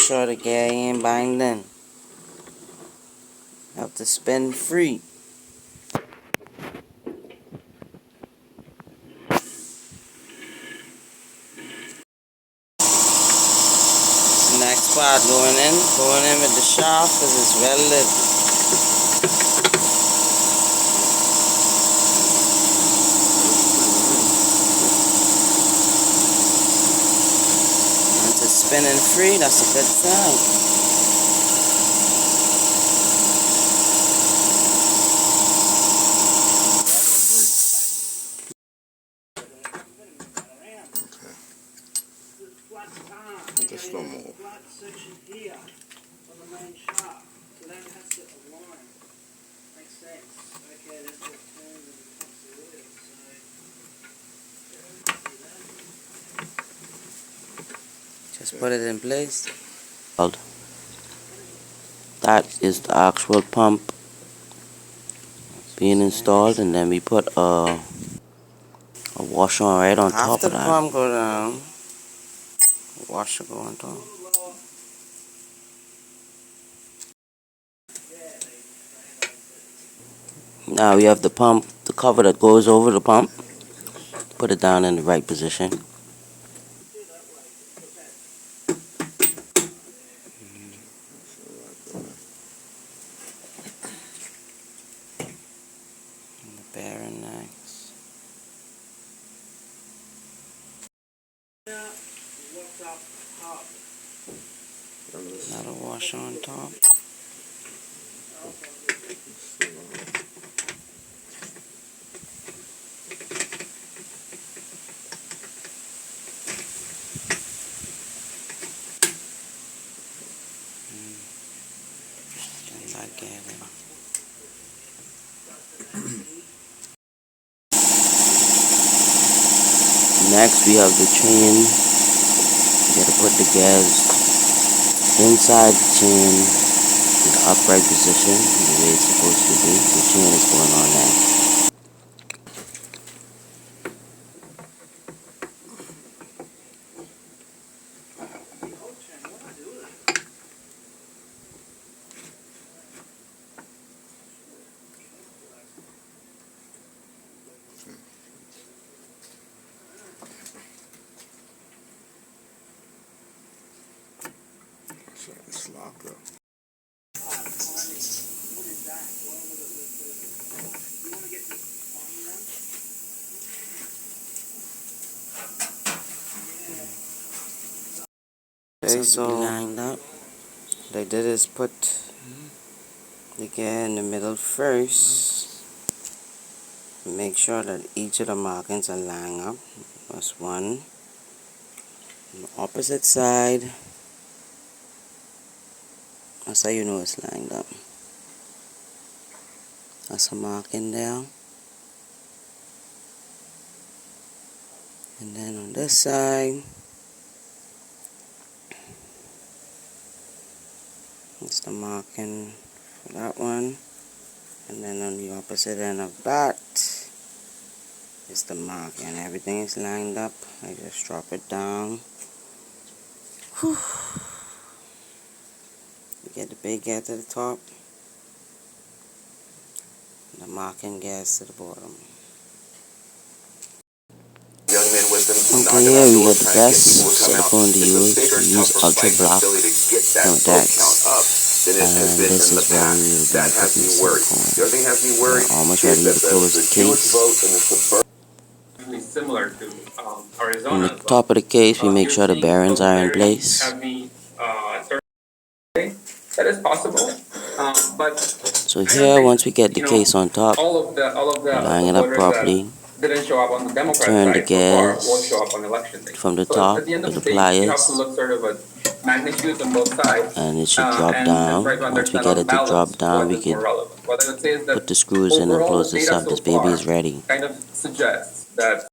sure the gear ain't binding. Have to spin free. Next part going in with the shaft because it's welded. Once it's spinning free, that's a good sign. Just no more. Just put it in place. That is the actual pump being installed, and then we put a washer right on top of that. After the pump go down, the washer go on top. Now we have the pump, the cover that goes over the pump. Put it down in the right position. And the bearing next. Another washer on top. Next we have the chain. You gotta put the gas inside the chain in the upright position, the way it's supposed to be. The chain is going on now. It's locked up. Okay, so lined up. What I did is put the gear in the middle first. Make sure that each of the markings are lined up. That's one. On the opposite side, that's how you know it's lined up. That's a marking there. And then on this side, that's the marking for that one. And then on the opposite end of that is the marking. And everything is lined up. I just drop it down. Whew. You get the big gear to the top. The marking gears to the bottom. Okay, here we got the best silicone to use. We use Ultra Black contacts. And this is where we will be putting the silicone. We're almost ready to close the case. On the top of the case, we make sure the bearings are in place. That is possible, but so here, once we get the case on top, line it up properly, didn't show up on the Democrat turn the side so far, gas won't show up on election day. from the So top at the end with of the the day, you have pliers, to look sort of at magnitudes on both sides, and it should drop and down. try to Once we understand get on it to balance drop down, what we is can more relevant. What I would say is that put the screws in and overall, close the this data up. so This baby far is ready. kind of suggests that